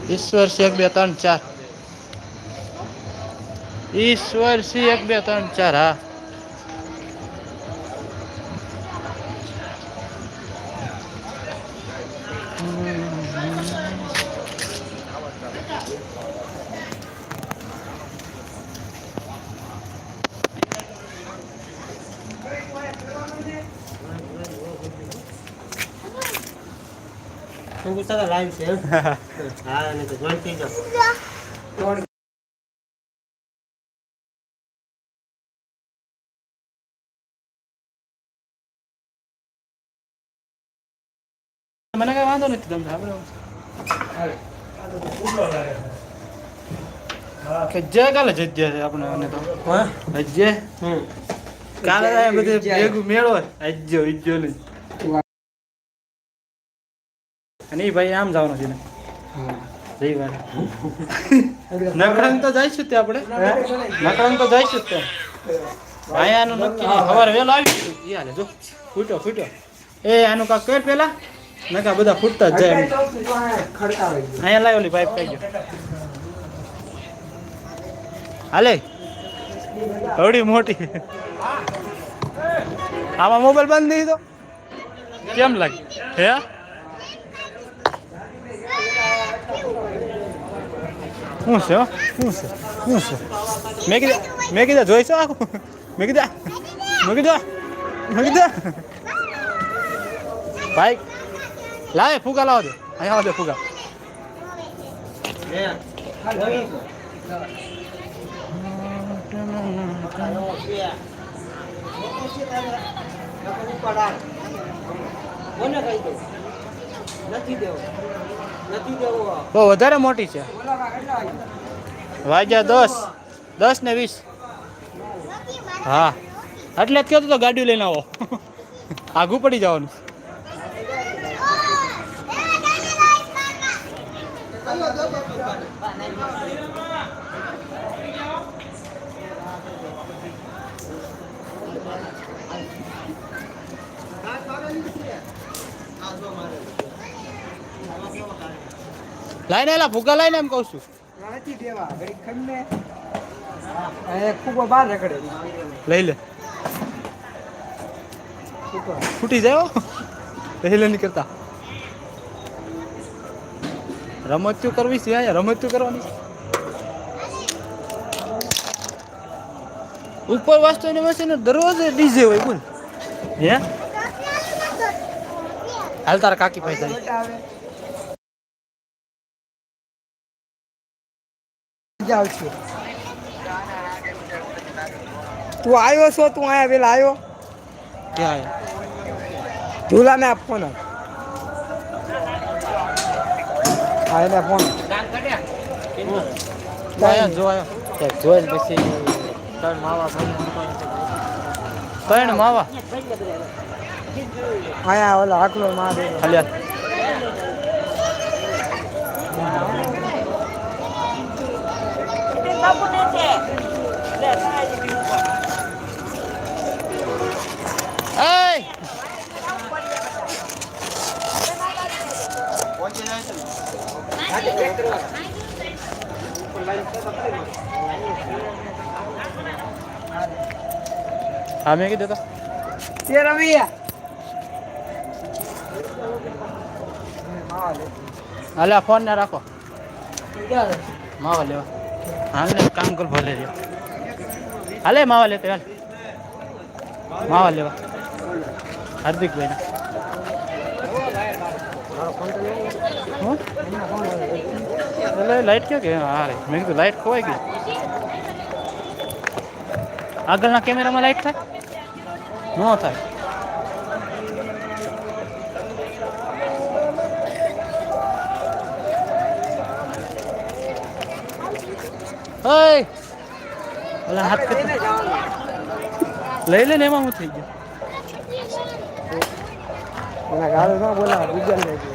ઈશ્વર છે 1 2 3 4 ઈશ્વર છે 1 2 3 4 હા હું ગુસ્સા લાઈવ છે હા ને તો જોઈન થઈ જાવ મને કઈ વાંધો નથી તમને આપણે કે જે કાલે જગ્યા છે આપણે અને તો હા જે કાલે બધે ભેગું મેળો આજ્યો ઈજ્જો નહીં અને એ ભાઈ આમ જવાનો છે ને રવિવારે નકળંગ તો જઈશું તે આપણે નકળંગ તો જઈશું તે આયાનું નક્કી નહીં સવારે વહેલો આવી ગયું હાલે જો ફૂટ્યો એ આનું કાક કર પેલા નકા બધા ફૂટતા જ જાય અહીંયા લાવી ઓલી પાઇપ કહી ગયો હાલે થોડી મોટી આમાં મોબાઈલ બંધ નહીં તો કેમ લાગે હે શું છે મેં કીધા જોઈશો આખું મેં કીધા ભાઈ લાવે ફુગા લાવો દે અહીંયા દે ફુગા બહુ વધારે મોટી છે વાગ્યા 10 ને 20 હા એટલે જ કહેતો તો ગાડી લઈને આવો આઘું પડી જવાનું લાઈને એલા ભૂકા લાઈને એમ કહું છું લઈ લે ફૂટી જાય લઈ લે નહીં કરતા રમતું કરવી છે અહીંયા રમતું કરવાની ઉપર વાસ્તુની મશીન દરરોજ ડીજે હોય બોલ હે હાલ તારા કાકી પૈસા તું આવ્યો છો તું આયા પેલા આવ્યો ક્યાં ઝૂલા ને આપ ફોન હા એને ફોન આયા જોયો જોઈ પછી ત્રણ માવા આયા ઓલા આકલો માં દે હાલ્યા હા મેં કીધું તો તે રવિયા હાલે આ ફોન ને રાખો માવા લેવા હાલ ને કામ કર ભલે રહ્યો હાલે માવા લેતો હાલ માવા લેવા હાર્દિકભાઈ ના લાઈટ ક્યાં કે હા રે મેં કીધું લાઈટ ખોવાઈ ગઈ આગળના કેમેરામાં લાઈટ થાય ન થાય ઓય ઓલા હાથ લઈ લે ને એમાં હું થઈ ગયો એના ગાળો ના બોલા બીજા લઈ